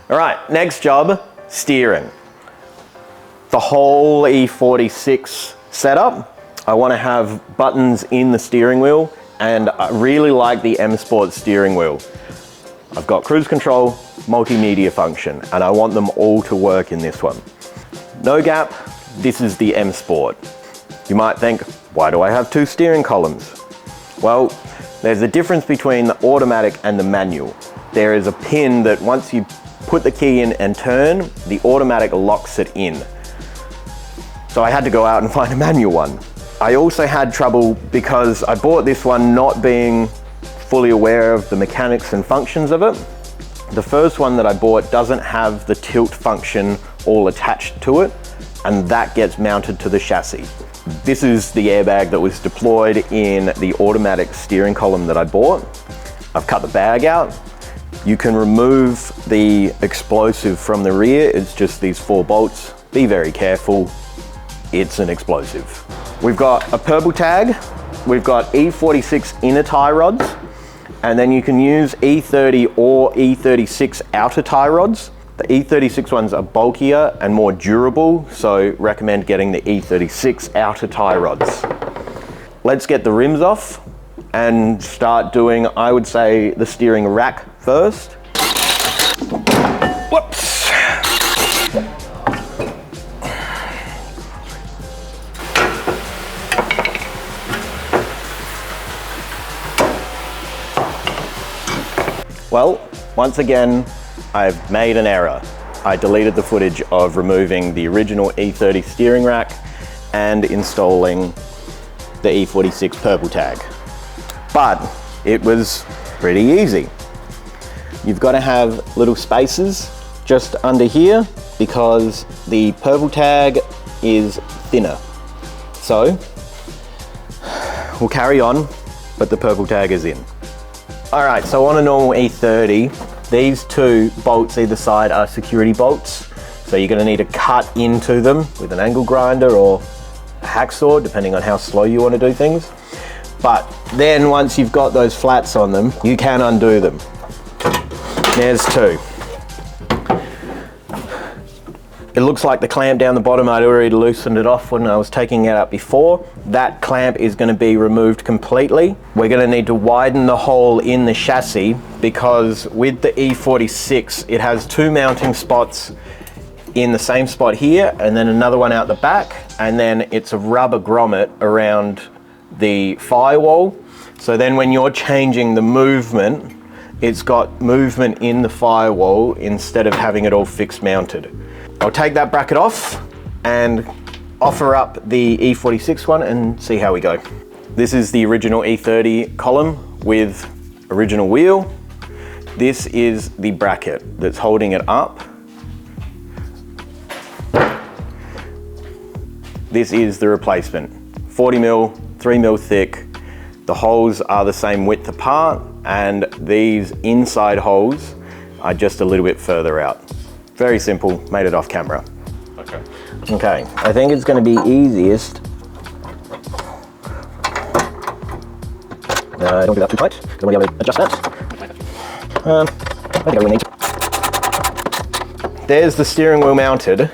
All right, next job, steering. The whole E46 setup, I want to have buttons in the steering wheel, and I really like the M Sport steering wheel. I've got cruise control, multimedia function, and I want them all to work in this one. No gap, this is the M Sport. You might think, why do I have two steering columns? Well, there's a difference between the automatic and the manual. There is a pin that once you put the key in and turn, the automatic locks it in. So I had to go out and find a manual one. I also had trouble because I bought this one not being fully aware of the mechanics and functions of it. The first one that I bought doesn't have the tilt function all attached to it, and that gets mounted to the chassis. This is the airbag that was deployed in the automatic steering column that I bought. I've cut the bag out. You can remove the explosive from the rear. It's just these 4 bolts. Be very careful. It's an explosive. We've got a purple tag. We've got E46 inner tie rods. And then you can use E30 or E36 outer tie rods. The E36 ones are bulkier and more durable, so recommend getting the E36 outer tie rods. Let's get the rims off and start doing, I would say, the steering rack first. Whoops. Well, once again, I've made an error. I deleted the footage of removing the original E30 steering rack and installing the E46 purple tag. But it was pretty easy. You've got to have little spaces just under here because the purple tag is thinner. So we'll carry on, but the purple tag is in. All right, so on a normal E30, these 2 bolts either side are security bolts. So you're gonna need to cut into them with an angle grinder or a hacksaw, depending on how slow you wanna do things. But then once you've got those flats on them, you can undo them. There's 2. It looks like the clamp down the bottom, I'd already loosened it off when I was taking it out before. That clamp is going to be removed completely. We're going to need to widen the hole in the chassis because with the E46, it has 2 mounting spots in the same spot here and then another one out the back, and then it's a rubber grommet around the firewall. So then when you're changing the movement, it's got movement in the firewall instead of having it all fixed mounted. I'll take that bracket off and offer up the E46 one and see how we go. This is the original E30 column with original wheel. This is the bracket that's holding it up. This is the replacement. 40 mil, 3 mil thick. The holes are the same width apart, and these inside holes are just a little bit further out. Very simple, made it off camera. Okay. Okay, I think it's going to be easiest. Don't do that too tight, because I won't be able to adjust that. I think I really need to. There's the steering wheel mounted.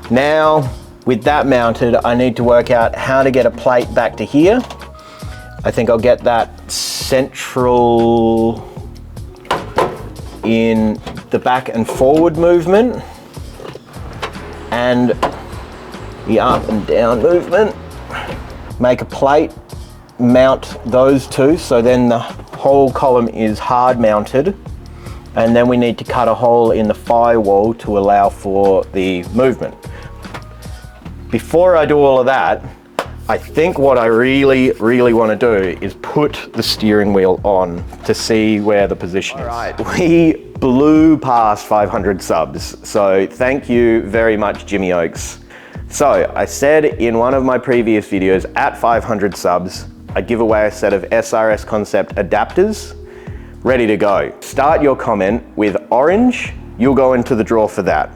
Now, with that mounted, I need to work out how to get a plate back to here. I think I'll get that central in the back and forward movement and the up and down movement. Make a plate, mount those 2, so then the whole column is hard mounted, and then we need to cut a hole in the firewall to allow for the movement. Before I do all of that, I think what I really want to do is put the steering wheel on to see where the position is. All right, we blew past 500 subs, so thank you very much, Jimmy Oakes. So I said in one of my previous videos, at 500 subs, I'd give away a set of SRS Concept adapters, ready to go. Start your comment with orange, you'll go into the draw for that.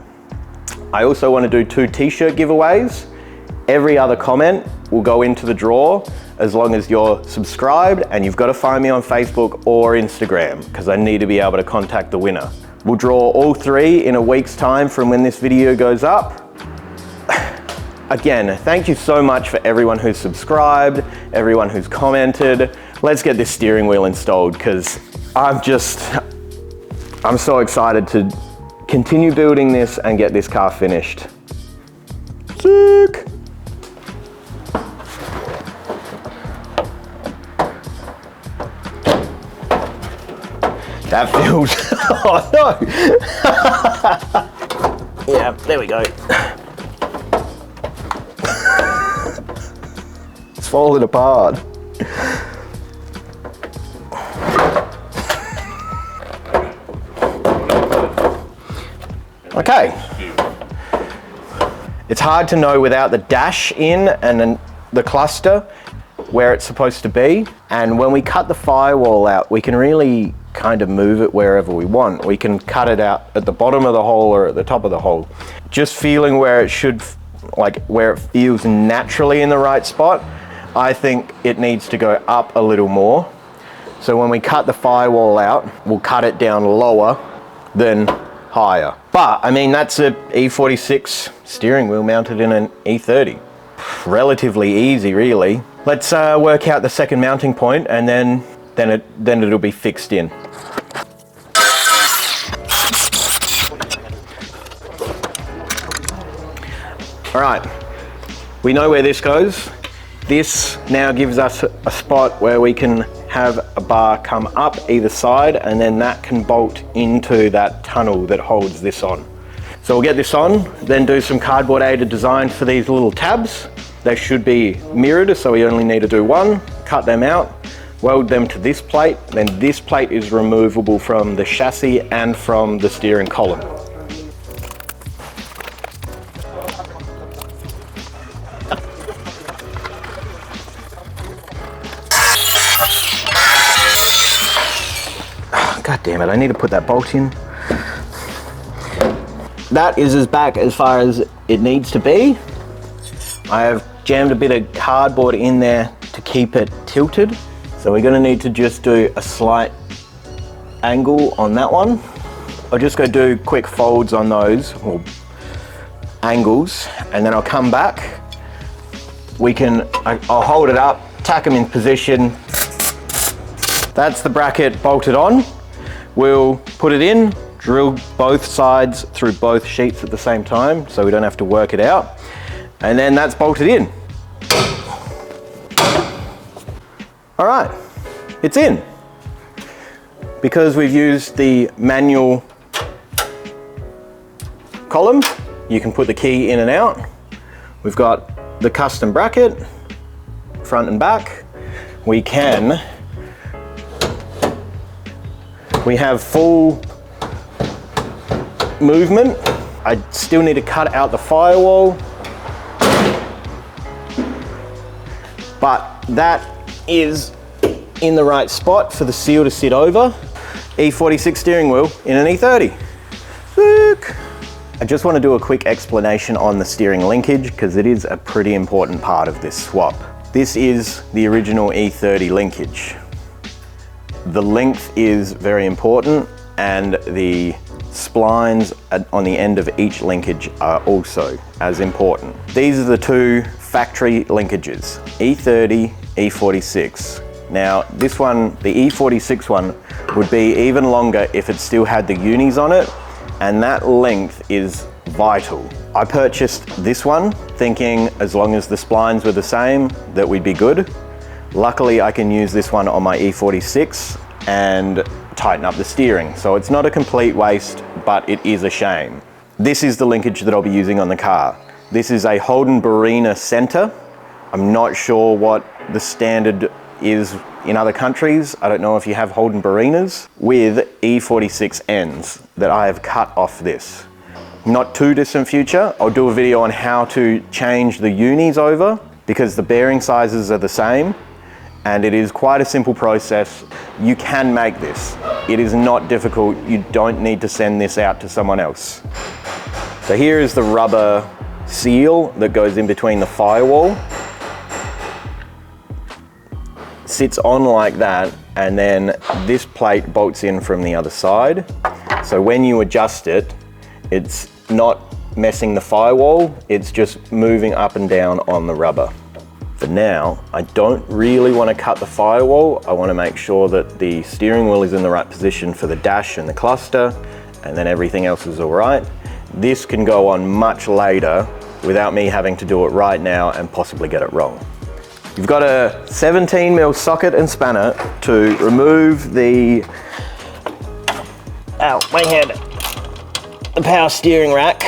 I also want to do 2 t-shirt giveaways. Every other comment will go into the draw as long as you're subscribed, and you've got to find me on Facebook or Instagram because I need to be able to contact the winner. We'll draw all 3 in a week's time from when this video goes up. Again, thank you so much for everyone who's subscribed, everyone who's commented. Let's get this steering wheel installed because I'm so excited to continue building this and get this car finished. Sick! That feels, oh no! Yeah, there we go. It's falling apart. Okay. It's hard to know without the dash in and then the cluster where it's supposed to be. And when we cut the firewall out, we can really kind of move it wherever we want. We can cut it out at the bottom of the hole or at the top of the hole. Just feeling where it should, like where it feels naturally in the right spot, I think it needs to go up a little more. So when we cut the firewall out, we'll cut it down lower than higher. But I mean, that's a E46 steering wheel mounted in an E30. Relatively easy, really. Let's work out the second mounting point and then it'll be fixed in. All right, we know where this goes. This now gives us a spot where we can have a bar come up either side, and then that can bolt into that tunnel that holds this on. So we'll get this on, then do some cardboard aided design for these little tabs. They should be mirrored, so we only need to do one, cut them out, weld them to this plate, then this plate is removable from the chassis and from the steering column. God damn it, I need to put that bolt in. That is as back as far as it needs to be. I have jammed a bit of cardboard in there to keep it tilted. So we're gonna need to just do a slight angle on that one. I'll just go do quick folds on those, or angles, and then I'll come back. I'll hold it up, tack them in position. That's the bracket bolted on. We'll put it in, drill both sides through both sheets at the same time so we don't have to work it out. And then that's bolted in. All right, it's in. Because we've used the manual column, you can put the key in and out. We've got the custom bracket, front and back. We have full movement. I still need to cut out the firewall, but that is in the right spot for the seal to sit over. E46 steering wheel in an E30. Sick. I just want to do a quick explanation on the steering linkage because it is a pretty important part of this swap. This is the original E30 linkage. The length is very important and the splines on the end of each linkage are also as important. These are the 2 factory linkages, E30, E46. Now this one, the E46 one, would be even longer if it still had the unis on it, and that length is vital. I purchased this one thinking as long as the splines were the same that we'd be good. Luckily I can use this one on my E46 and tighten up the steering. So it's not a complete waste, but it is a shame. This is the linkage that I'll be using on the car. This is a Holden Barina center. I'm not sure what the standard is in other countries. I don't know if you have Holden Barinas with E46 ends that I have cut off this. Not too distant future, I'll do a video on how to change the unis over because the bearing sizes are the same and it is quite a simple process. You can make this. It is not difficult. You don't need to send this out to someone else. So here is the rubber seal that goes in between the firewall. Sits on like that, and then this plate bolts in from the other side. So when you adjust it, it's not messing the firewall, it's just moving up and down on the rubber. For now, I don't really want to cut the firewall. I want to make sure that the steering wheel is in the right position for the dash and the cluster, and then everything else is all right. This can go on much later without me having to do it right now and possibly get it wrong. You've got a 17mm socket and spanner to remove the, ow, my head, the power steering rack.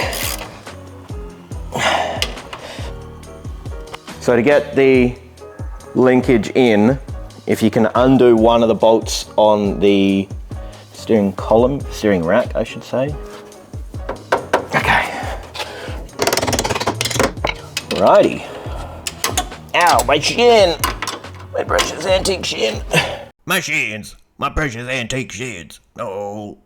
So to get the linkage in, if you can undo one of the bolts on the steering column, steering rack, I should say. Okay. Alrighty. Ow, my shin! My precious antique shin. My shins, my precious antique shins. Oh,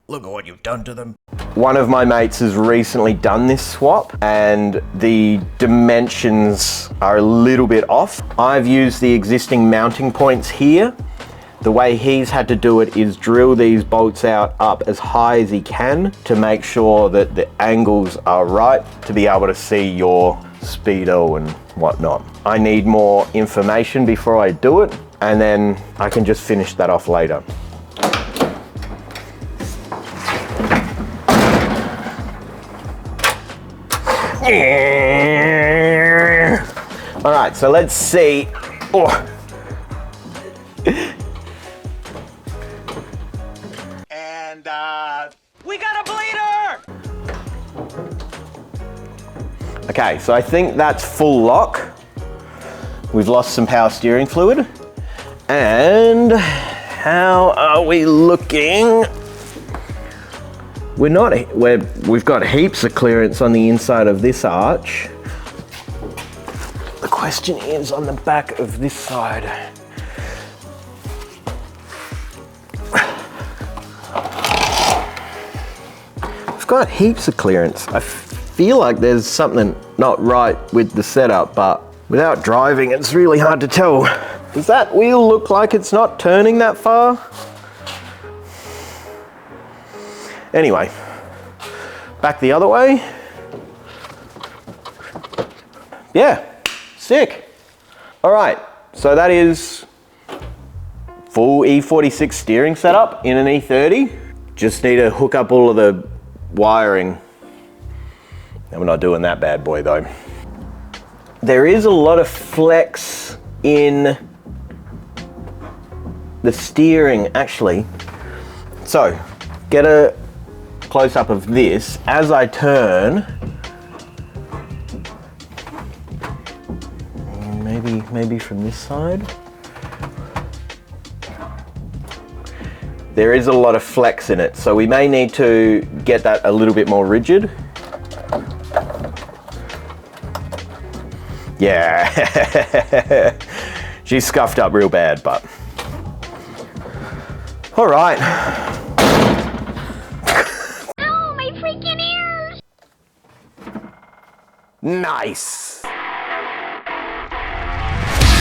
look at what you've done to them. One of my mates has recently done this swap and the dimensions are a little bit off. I've used the existing mounting points here. The way he's had to do it is drill these bolts out up as high as he can to make sure that the angles are right to be able to see your speedo and whatnot. I need more information before I do it, and then I can just finish that off later. All right, so let's see. Oh. And we got a bleeder! Okay, so I think that's full lock. We've lost some power steering fluid. And how are we looking? We've got heaps of clearance on the inside of this arch. The question is on the back of this side. We've got heaps of clearance. I feel like there's something not right with the setup, but without driving, it's really hard to tell. Does that wheel look like it's not turning that far? Anyway, back the other way. Yeah, sick. All right, so that is full E46 steering setup in an E30. Just need to hook up all of the wiring. And we're not doing that bad boy though. There is a lot of flex in the steering actually. So, get a close up of this. As I turn, maybe from this side. There is a lot of flex in it, so we may need to get that a little bit more rigid. Yeah, she's scuffed up real bad, but all right. Oh, my freaking ears! Nice.